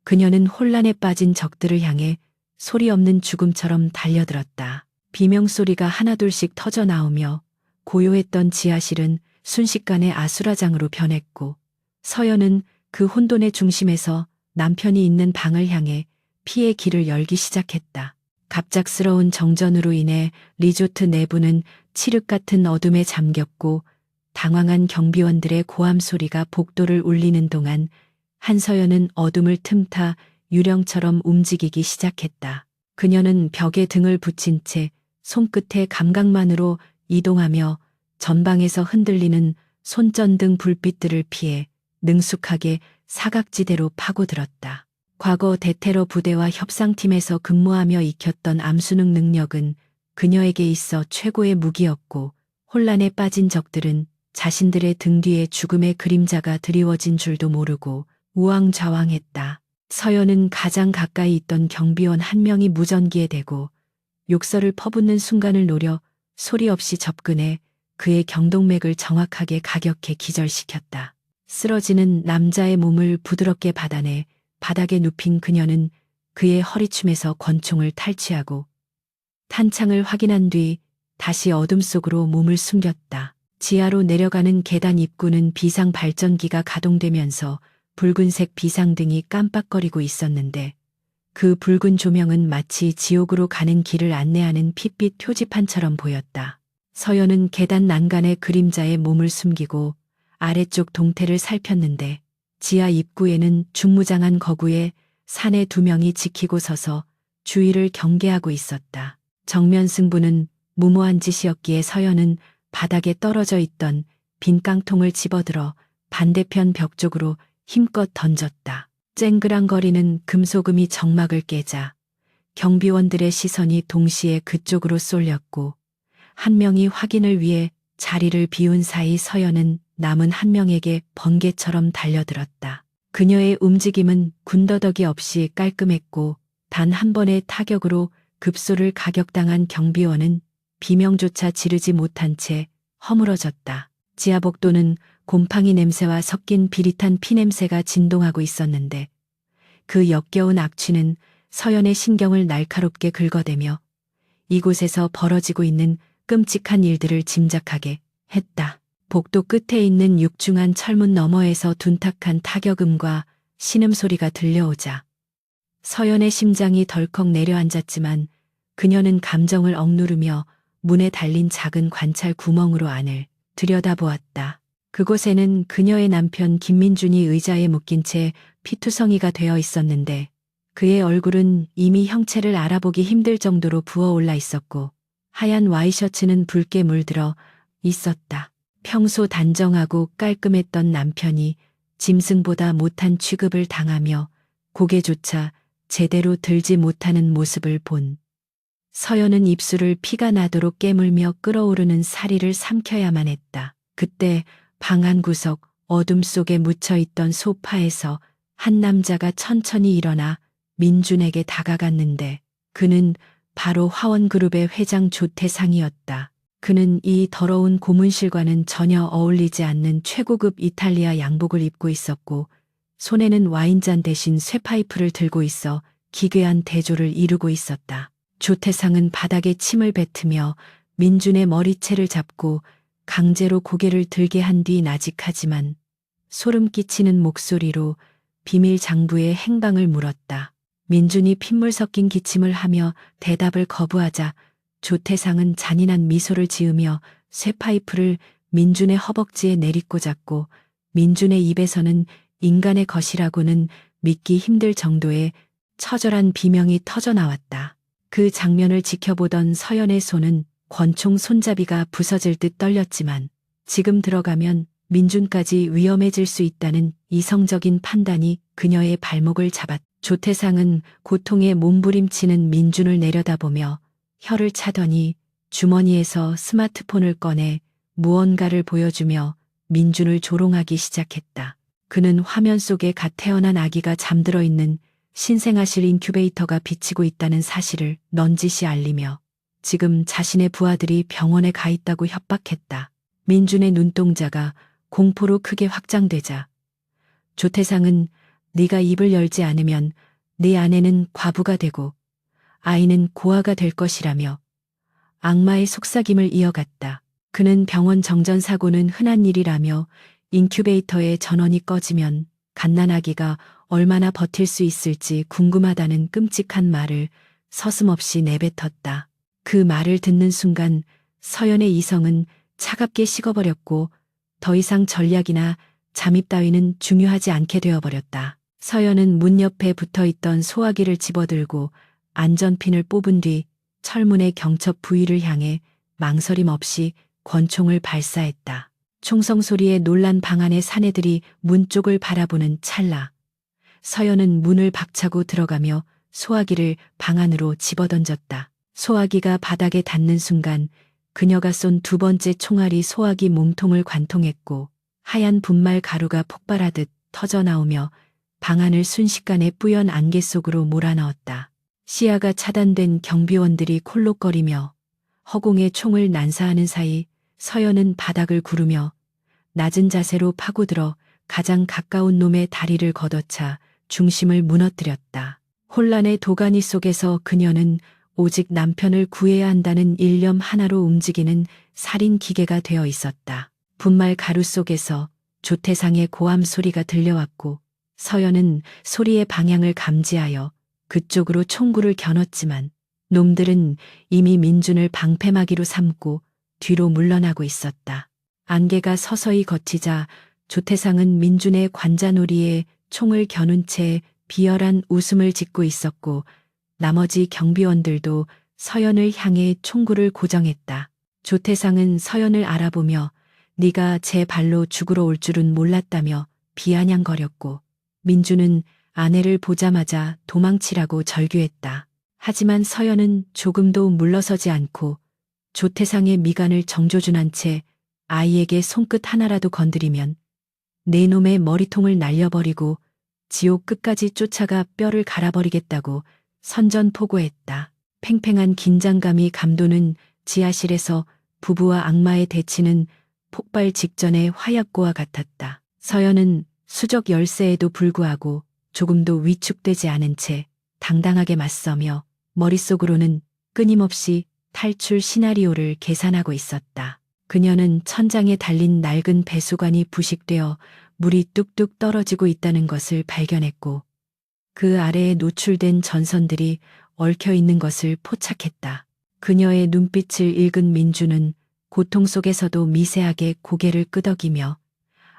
그녀는 혼란에 빠진 적들을 향해 소리 없는 죽음처럼 달려들었다. 비명소리가 하나둘씩 터져 나오며 고요했던 지하실은 순식간에 아수라장으로 변했고 서연은 그 혼돈의 중심에서 남편이 있는 방을 향해 피의 길을 열기 시작했다. 갑작스러운 정전으로 인해 리조트 내부는 칠흑 같은 어둠에 잠겼고 당황한 경비원들의 고함 소리가 복도를 울리는 동안 한서연은 어둠을 틈타 유령처럼 움직이기 시작했다. 그녀는 벽에 등을 붙인 채 손끝의 감각만으로 이동하며 전방에서 흔들리는 손전등 불빛들을 피해 능숙하게 사각지대로 파고들었다. 과거 대테러 부대와 협상팀에서 근무하며 익혔던 암수능 능력은 그녀에게 있어 최고의 무기였고 혼란에 빠진 적들은 자신들의 등 뒤에 죽음의 그림자가 드리워진 줄도 모르고 우왕좌왕했다. 서연은 가장 가까이 있던 경비원 한 명이 무전기에 대고 욕설을 퍼붓는 순간을 노려 소리 없이 접근해 그의 경동맥을 정확하게 가격해 기절시켰다. 쓰러지는 남자의 몸을 부드럽게 받아내 바닥에 눕힌 그녀는 그의 허리춤에서 권총을 탈취하고 탄창을 확인한 뒤 다시 어둠 속으로 몸을 숨겼다. 지하로 내려가는 계단 입구는 비상 발전기가 가동되면서 붉은색 비상등이 깜빡거리고 있었는데 그 붉은 조명은 마치 지옥으로 가는 길을 안내하는 핏빛 표지판처럼 보였다. 서연은 계단 난간의 그림자에 몸을 숨기고 아래쪽 동태를 살폈는데 지하 입구에는 중무장한 거구에 사내 2명이 지키고 서서 주위를 경계하고 있었다. 정면 승부는 무모한 짓이었기에 서연은 바닥에 떨어져 있던 빈 깡통을 집어들어 반대편 벽 쪽으로 힘껏 던졌다. 쨍그랑거리는 금소금이 정막을 깨자 경비원들의 시선이 동시에 그쪽으로 쏠렸고 한 명이 확인을 위해 자리를 비운 사이 서연은 남은 한 명에게 번개처럼 달려들었다. 그녀의 움직임은 군더더기 없이 깔끔했고 단 한 번의 타격으로 급소를 가격당한 경비원은 비명조차 지르지 못한 채 허물어졌다. 지하복도는 곰팡이 냄새와 섞인 비릿한 피냄새가 진동하고 있었는데 그 역겨운 악취는 서연의 신경을 날카롭게 긁어대며 이곳에서 벌어지고 있는 끔찍한 일들을 짐작하게 했다. 복도 끝에 있는 육중한 철문 너머에서 둔탁한 타격음과 신음소리가 들려오자 서연의 심장이 덜컥 내려앉았지만 그녀는 감정을 억누르며 문에 달린 작은 관찰 구멍으로 안을 들여다보았다. 그곳에는 그녀의 남편 김민준이 의자에 묶인 채 피투성이가 되어 있었는데 그의 얼굴은 이미 형체를 알아보기 힘들 정도로 부어올라 있었고 하얀 와이셔츠는 붉게 물들어 있었다. 평소 단정하고 깔끔했던 남편이 짐승보다 못한 취급을 당하며 고개조차 제대로 들지 못하는 모습을 본 서연은 입술을 피가 나도록 깨물며 끓어오르는 사리를 삼켜야만 했다. 그때 방 한 구석 어둠 속에 묻혀있던 소파에서 한 남자가 천천히 일어나 민준에게 다가갔는데 그는 바로 화원그룹의 회장 조태상이었다. 그는 이 더러운 고문실과는 전혀 어울리지 않는 최고급 이탈리아 양복을 입고 있었고 손에는 와인잔 대신 쇠파이프를 들고 있어 기괴한 대조를 이루고 있었다. 조태상은 바닥에 침을 뱉으며 민준의 머리채를 잡고 강제로 고개를 들게 한 뒤 나직하지만 소름 끼치는 목소리로 비밀 장부의 행방을 물었다. 민준이 핏물 섞인 기침을 하며 대답을 거부하자 조태상은 잔인한 미소를 지으며 쇠파이프를 민준의 허벅지에 내리꽂았고 민준의 입에서는 인간의 것이라고는 믿기 힘들 정도의 처절한 비명이 터져나왔다. 그 장면을 지켜보던 서연의 손은 권총 손잡이가 부서질 듯 떨렸지만 지금 들어가면 민준까지 위험해질 수 있다는 이성적인 판단이 그녀의 발목을 잡았다. 조태상은 고통에 몸부림치는 민준을 내려다보며 혀를 차더니 주머니에서 스마트폰을 꺼내 무언가를 보여주며 민준을 조롱하기 시작했다. 그는 화면 속에 갓 태어난 아기가 잠들어 있는 신생아실 인큐베이터가 비치고 있다는 사실을 넌지시 알리며 지금 자신의 부하들이 병원에 가 있다고 협박했다. 민준의 눈동자가 공포로 크게 확장되자 조태상은 네가 입을 열지 않으면 네 아내는 과부가 되고 아이는 고아가 될 것이라며 악마의 속삭임을 이어갔다. 그는 병원 정전 사고는 흔한 일이라며 인큐베이터의 전원이 꺼지면 갓난아기가 얼마나 버틸 수 있을지 궁금하다는 끔찍한 말을 서슴없이 내뱉었다. 그 말을 듣는 순간 서연의 이성은 차갑게 식어버렸고 더 이상 전략이나 잠입 따위는 중요하지 않게 되어버렸다. 서연은 문 옆에 붙어있던 소화기를 집어들고 안전핀을 뽑은 뒤 철문의 경첩 부위를 향해 망설임 없이 권총을 발사했다. 총성 소리에 놀란 방 안의 사내들이 문 쪽을 바라보는 찰나 서연은 문을 박차고 들어가며 소화기를 방 안으로 집어던졌다. 소화기가 바닥에 닿는 순간 그녀가 쏜 두 번째 총알이 소화기 몸통을 관통했고 하얀 분말 가루가 폭발하듯 터져나오며 방 안을 순식간에 뿌연 안개 속으로 몰아넣었다. 시야가 차단된 경비원들이 콜록거리며 허공에 총을 난사하는 사이 서연은 바닥을 구르며 낮은 자세로 파고들어 가장 가까운 놈의 다리를 걷어차 중심을 무너뜨렸다. 혼란의 도가니 속에서 그녀는 오직 남편을 구해야 한다는 일념 하나로 움직이는 살인 기계가 되어 있었다. 분말 가루 속에서 조태상의 고함 소리가 들려왔고 서연은 소리의 방향을 감지하여 그쪽으로 총구를 겨눴지만 놈들은 이미 민준을 방패막이로 삼고 뒤로 물러나고 있었다. 안개가 서서히 걷히자 조태상은 민준의 관자놀이에 총을 겨눈 채 비열한 웃음을 짓고 있었고 나머지 경비원들도 서연을 향해 총구를 고정했다. 조태상은 서연을 알아보며 네가 제 발로 죽으러 올 줄은 몰랐다며 비아냥거렸고 민준은 아내를 보자마자 도망치라고 절규했다. 하지만 서연은 조금도 물러서지 않고 조태상의 미간을 정조준한 채 아이에게 손끝 하나라도 건드리면 네 놈의 머리통을 날려버리고 지옥 끝까지 쫓아가 뼈를 갈아버리겠다고 선전포고했다. 팽팽한 긴장감이 감도는 지하실에서 부부와 악마의 대치는 폭발 직전의 화약고와 같았다. 서연은 수적 열세에도 불구하고 조금도 위축되지 않은 채 당당하게 맞서며 머릿속으로는 끊임없이 탈출 시나리오를 계산하고 있었다. 그녀는 천장에 달린 낡은 배수관이 부식되어 물이 뚝뚝 떨어지고 있다는 것을 발견했고 그 아래에 노출된 전선들이 얽혀 있는 것을 포착했다. 그녀의 눈빛을 읽은 민주는 고통 속에서도 미세하게 고개를 끄덕이며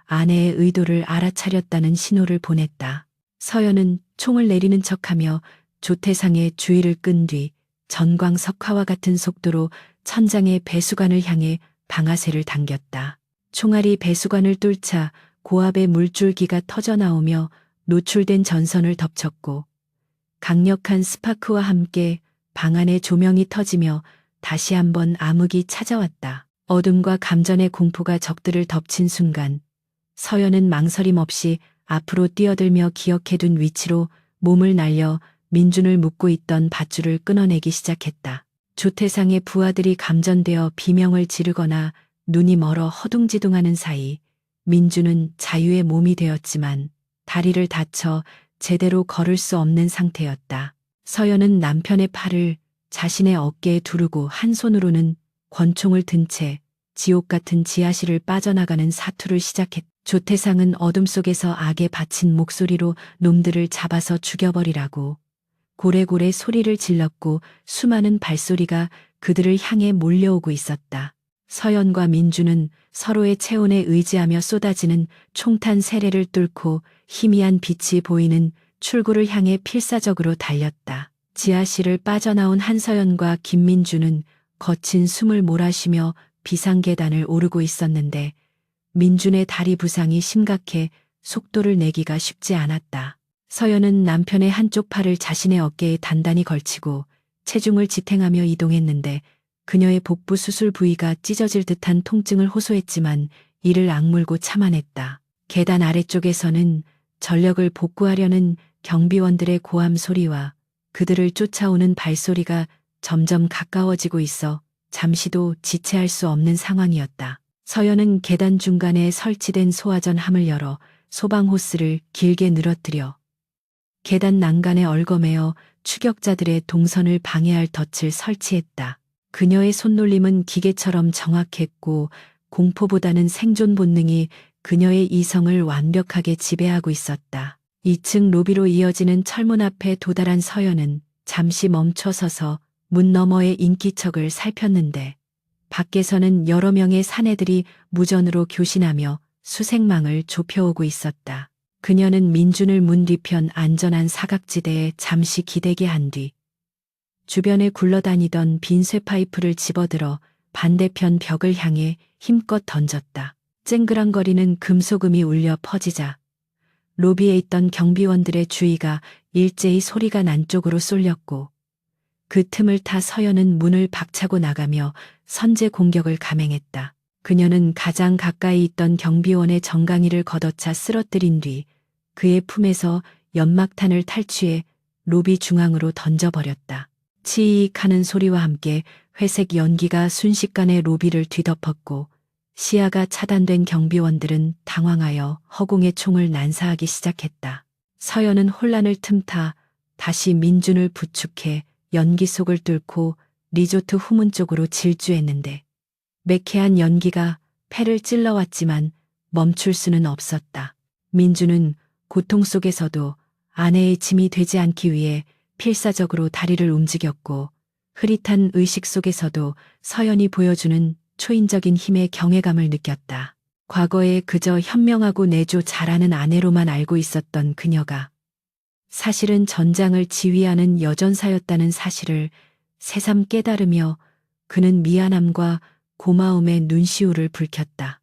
아내의 의도를 알아차렸다는 신호를 보냈다. 서연은 총을 내리는 척하며 조태상의 주의를 끈 뒤 전광석화와 같은 속도로 천장의 배수관을 향해 방아쇠를 당겼다. 총알이 배수관을 뚫자 고압의 물줄기가 터져나오며 노출된 전선을 덮쳤고 강력한 스파크와 함께 방 안의 조명이 터지며 다시 한번 암흑이 찾아왔다. 어둠과 감전의 공포가 적들을 덮친 순간 서연은 망설임 없이 앞으로 뛰어들며 기억해둔 위치로 몸을 날려 민준을 묶고 있던 밧줄을 끊어내기 시작했다. 조태상의 부하들이 감전되어 비명을 지르거나 눈이 멀어 허둥지둥하는 사이 민준은 자유의 몸이 되었지만 다리를 다쳐 제대로 걸을 수 없는 상태였다. 서연은 남편의 팔을 자신의 어깨에 두르고 한 손으로는 권총을 든 채 지옥 같은 지하실을 빠져나가는 사투를 시작했다. 조태상은 어둠 속에서 악에 바친 목소리로 놈들을 잡아서 죽여버리라고 고래고래 소리를 질렀고 수많은 발소리가 그들을 향해 몰려오고 있었다. 서연과 민주는 서로의 체온에 의지하며 쏟아지는 총탄 세례를 뚫고 희미한 빛이 보이는 출구를 향해 필사적으로 달렸다. 지하실을 빠져나온 한서연과 김민주는 거친 숨을 몰아쉬며 비상계단을 오르고 있었는데 민준의 다리 부상이 심각해 속도를 내기가 쉽지 않았다. 서연은 남편의 한쪽 팔을 자신의 어깨에 단단히 걸치고 체중을 지탱하며 이동했는데 그녀의 복부 수술 부위가 찢어질 듯한 통증을 호소했지만 이를 악물고 참아냈다. 계단 아래쪽에서는 전력을 복구하려는 경비원들의 고함 소리와 그들을 쫓아오는 발소리가 점점 가까워지고 있어 잠시도 지체할 수 없는 상황이었다. 서연은 계단 중간에 설치된 소화전 함을 열어 소방 호스를 길게 늘어뜨려 계단 난간에 얽어매어 추격자들의 동선을 방해할 덫을 설치했다. 그녀의 손놀림은 기계처럼 정확했고 공포보다는 생존 본능이 그녀의 이성을 완벽하게 지배하고 있었다. 2층 로비로 이어지는 철문 앞에 도달한 서연은 잠시 멈춰서서 문 너머의 인기척을 살폈는데 밖에서는 여러 명의 사내들이 무전으로 교신하며 수색망을 좁혀오고 있었다. 그녀는 민준을 문 뒤편 안전한 사각지대에 잠시 기대게 한 뒤 주변에 굴러다니던 빈 쇠파이프를 집어들어 반대편 벽을 향해 힘껏 던졌다. 쨍그랑거리는 금속음이 울려 퍼지자 로비에 있던 경비원들의 주의가 일제히 소리가 난 쪽으로 쏠렸고 그 틈을 타 서연은 문을 박차고 나가며 선제 공격을 감행했다. 그녀는 가장 가까이 있던 경비원의 정강이를 걷어차 쓰러뜨린 뒤 그의 품에서 연막탄을 탈취해 로비 중앙으로 던져버렸다. 치익 하는 소리와 함께 회색 연기가 순식간에 로비를 뒤덮었고 시야가 차단된 경비원들은 당황하여 허공에 총을 난사하기 시작했다. 서연은 혼란을 틈타 다시 민준을 부축해 연기 속을 뚫고 리조트 후문 쪽으로 질주했는데 매캐한 연기가 폐를 찔러왔지만 멈출 수는 없었다. 민준은 고통 속에서도 아내의 짐이 되지 않기 위해 필사적으로 다리를 움직였고 흐릿한 의식 속에서도 서연이 보여주는 초인적인 힘의 경외감을 느꼈다. 과거에 그저 현명하고 내조 잘하는 아내로만 알고 있었던 그녀가 사실은 전장을 지휘하는 여전사였다는 사실을 새삼 깨달으며 그는 미안함과 고마움의 눈시울을 붉혔다.